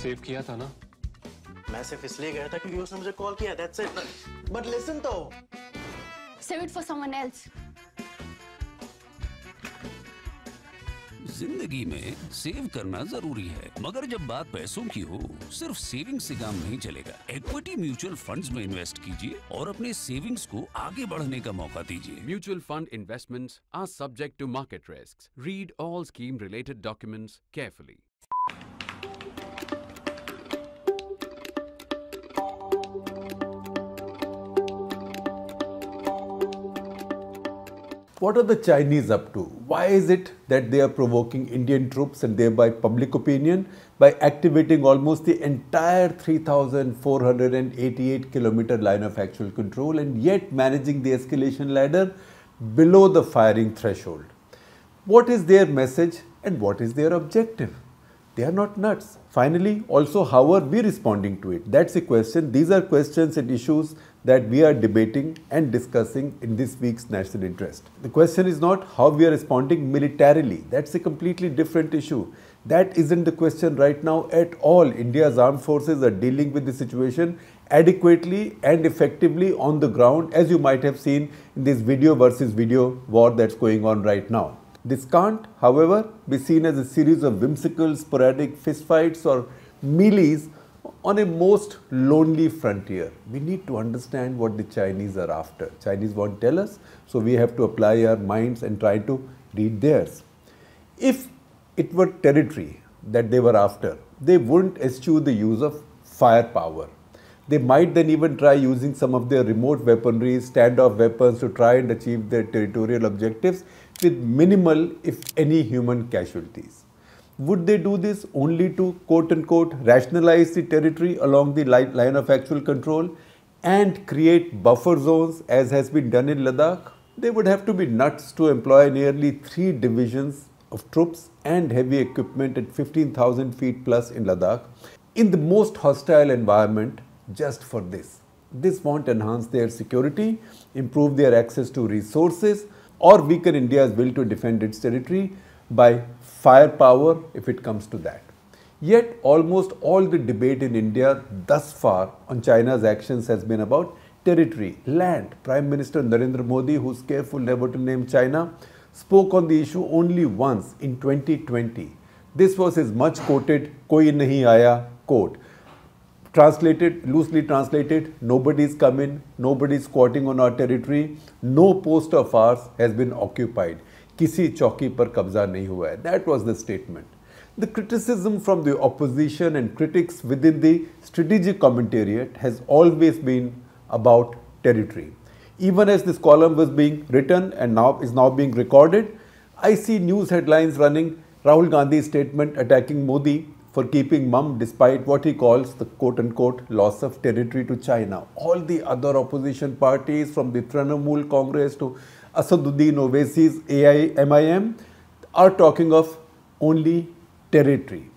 Save किया था ना? मैं सिर्फ इसलिए गया था क्योंकि उसने मुझे कॉल किया, that's it. But listen तो. Save it for someone else. जिंदगी में सेव करना जरूरी है, मगर जब बात पैसों की हो, सिर्फ सेविंग से काम नहीं चलेगा। इक्विटी म्यूचुअल फंड्स में इन्वेस्ट कीजिए और अपने सेविंग्स को आगे बढ़ने का मौका दीजिए। Mutual fund investments are subject to market risks. Read all scheme-related documents carefully. What are the Chinese up to? Why is it that they are provoking Indian troops and thereby public opinion by activating almost the entire 3,488 kilometer line of actual control and yet managing the escalation ladder below the firing threshold? What is their message and what is their objective? They are not nuts. Finally, also, how are we responding to it? That's a question. These are questions and issues that we are debating and discussing in this week's National Interest. The question is not how we are responding militarily. That's a completely different issue. That isn't the question right now at all. India's armed forces are dealing with the situation adequately and effectively on the ground, as you might have seen in this video versus video war that's going on right now. This can't, however, be seen as a series of whimsical, sporadic fistfights or melees on a most lonely frontier. We need to understand what the Chinese are after. Chinese won't tell us, so we have to apply our minds and try to read theirs. If it were territory that they were after, they wouldn't eschew the use of firepower. They might then even try using some of their remote weaponry, standoff weapons to try and achieve their territorial objectives with minimal, if any, human casualties. Would they do this only to quote-unquote rationalize the territory along the line of actual control and create buffer zones as has been done in Ladakh? They would have to be nuts to employ nearly 3 divisions of troops and heavy equipment at 15,000 feet plus in Ladakh in the most hostile environment just for this. This won't enhance their security, improve their access to resources, or weaken India's will to defend its territory by firepower if it comes to that. Yet almost all the debate in India thus far on China's actions has been about territory, land. Prime Minister Narendra Modi, who's careful never to name China, spoke on the issue only once in 2020. This was his much quoted "Koi nahi aaya" quote. Translated, loosely translated, nobody's come in, nobody's squatting on our territory, no post of ours has been occupied. Kisi chauki par kabza nahi hua hai. That was the statement. The criticism from the opposition and critics within the strategic commentariat has always been about territory. Even as this column was being written and now is being recorded, I see news headlines running Rahul Gandhi's statement attacking Modi for keeping mum despite what he calls the quote-unquote loss of territory to China. All the other opposition parties, from the Trinamool Congress to Asaduddin Owaisi's MIM, are talking of only territory.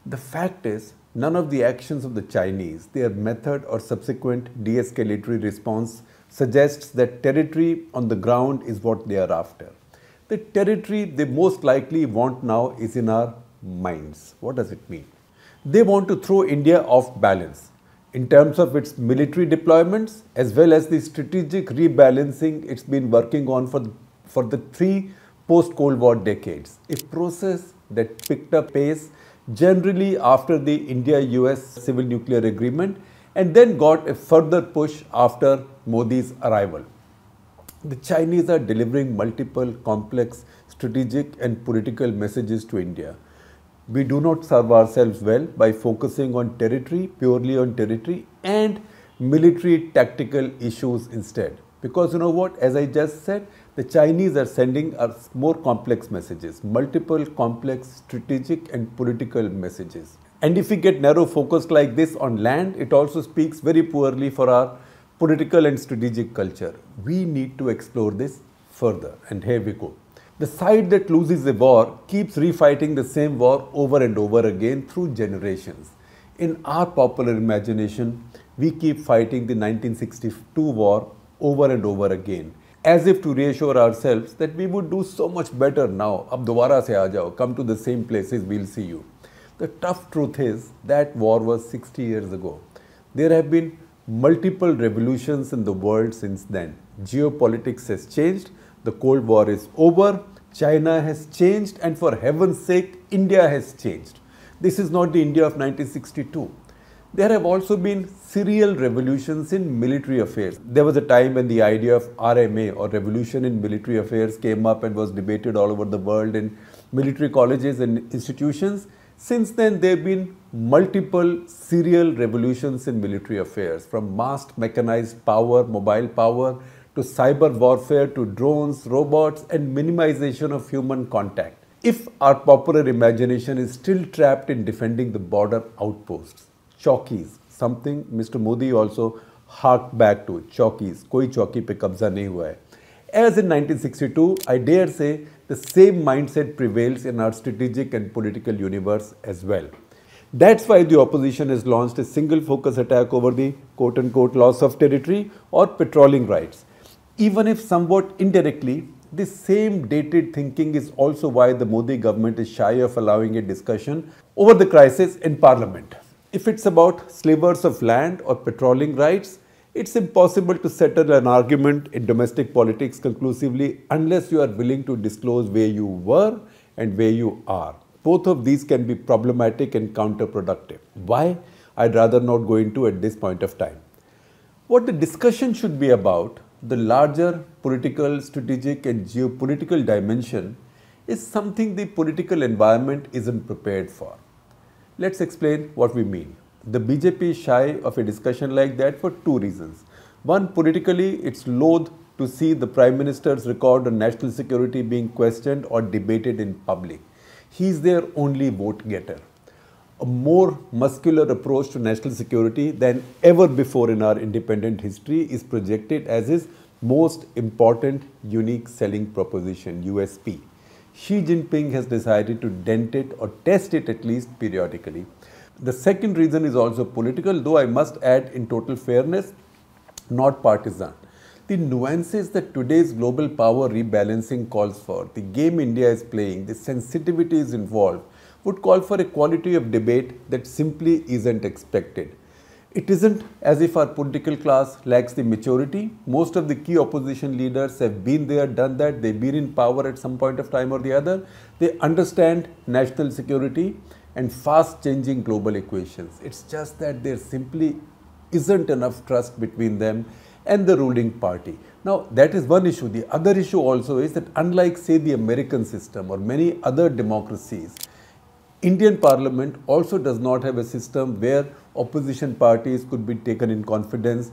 The fact is, none of the actions of the Chinese, their method or subsequent de-escalatory response suggests that territory on the ground is what they are after. The territory they most likely want now is in our minds. What does it mean? They want to throw India off balance in terms of its military deployments as well as the strategic rebalancing it's been working on for the 3 post-Cold War decades. A process that picked up pace generally after the India-US civil nuclear agreement and then got a further push after Modi's arrival. The Chinese are delivering multiple complex strategic and political messages to India. We do not serve ourselves well by focusing on territory, purely on territory, and military tactical issues instead. Because you know what, as I just said, the Chinese are sending us more complex messages, multiple complex strategic and political messages. And if we get narrow focused like this on land, it also speaks very poorly for our political and strategic culture. We need to explore this further, and here we go. The side that loses a war keeps refighting the same war over and over again through generations. In our popular imagination, we keep fighting the 1962 war over and over again, as if to reassure ourselves that we would do so much better now. Ab dobara se aa jao, come to the same places, we'll see you. The tough truth is that war was 60 years ago. There have been multiple revolutions in the world since then. Geopolitics has changed, the Cold War is over, China has changed, and for heaven's sake, India has changed. This is not the India of 1962. There have also been serial revolutions in military affairs. There was a time when the idea of RMA or revolution in military affairs came up and was debated all over the world in military colleges and institutions. Since then, there have been multiple serial revolutions in military affairs, from massed mechanized power, mobile power, to cyber warfare, to drones, robots, and minimization of human contact. If our popular imagination is still trapped in defending the border outposts, chowkis, something Mr. Modi also harked back to, chowkis, koi chowki pe kabza nahi hua hai. As in 1962, I dare say the same mindset prevails in our strategic and political universe as well. That's why the opposition has launched a single focus attack over the quote-unquote loss of territory or patrolling rights. Even if somewhat indirectly, this same dated thinking is also why the Modi government is shy of allowing a discussion over the crisis in Parliament. If it's about slivers of land or patrolling rights, it's impossible to settle an argument in domestic politics conclusively unless you are willing to disclose where you were and where you are. Both of these can be problematic and counterproductive. Why? I'd rather not go into at this point of time. What the discussion should be about, the larger political, strategic and geopolitical dimension, is something the political environment isn't prepared for. Let's explain what we mean. The BJP is shy of a discussion like that for two reasons. One, politically, it's loath to see the Prime Minister's record on national security being questioned or debated in public. He's their only vote getter. A more muscular approach to national security than ever before in our independent history is projected as his most important unique selling proposition, USP. Xi Jinping has decided to dent it or test it at least periodically. The second reason is also political, though I must add in total fairness, not partisan. The nuances that today's global power rebalancing calls for, the game India is playing, the sensitivities involved, would call for a quality of debate that simply isn't expected. It isn't as if our political class lacks the maturity. Most of the key opposition leaders have been there, done that. They've been in power at some point of time or the other. They understand national security and fast-changing global equations. It's just that there simply isn't enough trust between them and the ruling party. Now, that is one issue. The other issue also is that unlike, say, the American system or many other democracies, Indian Parliament also does not have a system where opposition parties could be taken in confidence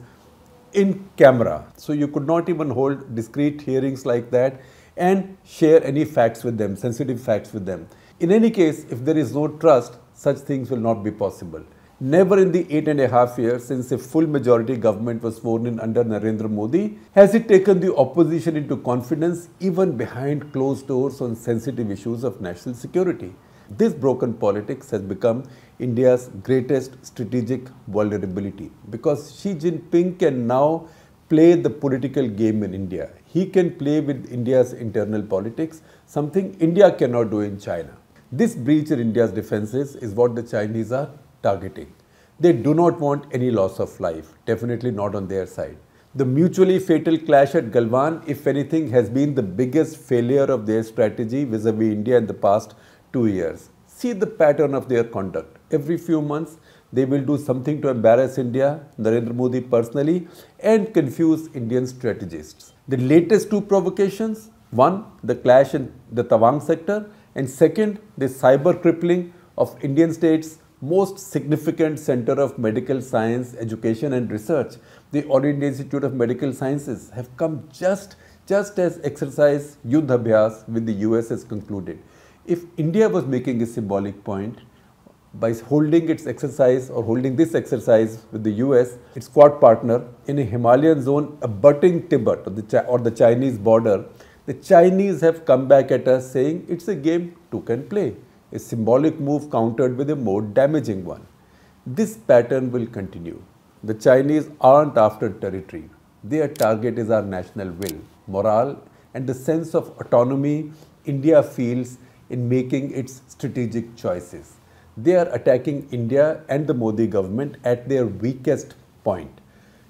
in camera. So you could not even hold discrete hearings like that and share any facts with them, sensitive facts with them. In any case, if there is no trust, such things will not be possible. Never in the 8.5 years since a full majority government was sworn in under Narendra Modi has it taken the opposition into confidence even behind closed doors on sensitive issues of national security. This broken politics has become India's greatest strategic vulnerability because Xi Jinping can now play the political game in India. He can play with India's internal politics, something India cannot do in China. This breach in India's defenses is what the Chinese are targeting. They do not want any loss of life, definitely not on their side. The mutually fatal clash at Galwan, if anything, has been the biggest failure of their strategy vis-a-vis India in the past 2 years. See the pattern of their conduct. Every few months, they will do something to embarrass India, Narendra Modi personally, and confuse Indian strategists. The latest two provocations, one, the clash in the Tawang sector, and second, the cyber crippling of Indian state's most significant center of medical science, education and research, the All India Institute of Medical Sciences, have come just as exercise Yuddh Abhyas with the US has concluded. If India was making a symbolic point by holding its exercise or holding this exercise with the US, its quad partner, in a Himalayan zone abutting Tibet or the Chinese border, the Chinese have come back at us saying it's a game two can play, a symbolic move countered with a more damaging one. This pattern will continue. The Chinese aren't after territory. Their target is our national will, morale and the sense of autonomy India feels in making its strategic choices. They are attacking India and the Modi government at their weakest point.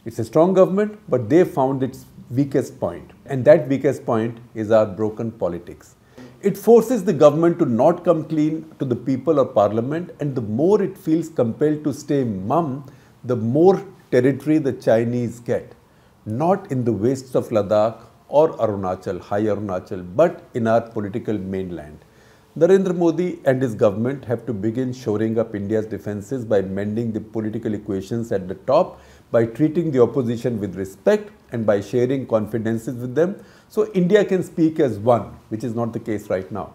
It's a strong government, but they found its weakest point. And that weakest point is our broken politics. It forces the government to not come clean to the people or parliament, and the more it feels compelled to stay mum, the more territory the Chinese get. Not in the wastes of Ladakh or Arunachal, high Arunachal, but in our political mainland. Narendra Modi and his government have to begin shoring up India's defences by mending the political equations at the top, by treating the opposition with respect and by sharing confidences with them, so India can speak as one, which is not the case right now.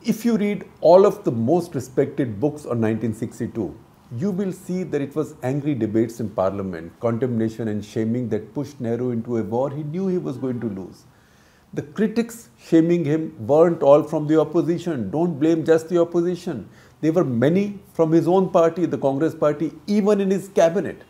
If you read all of the most respected books on 1962, you will see that it was angry debates in parliament, condemnation and shaming that pushed Nehru into a war he knew he was going to lose. The critics shaming him weren't all from the opposition. Don't blame just the opposition. There were many from his own party, the Congress party, even in his cabinet.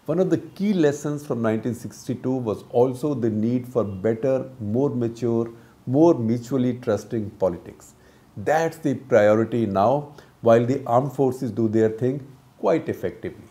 One of the key lessons from 1962 was also the need for better, more mature, more mutually trusting politics. That's the priority now, while the armed forces do their thing quite effectively.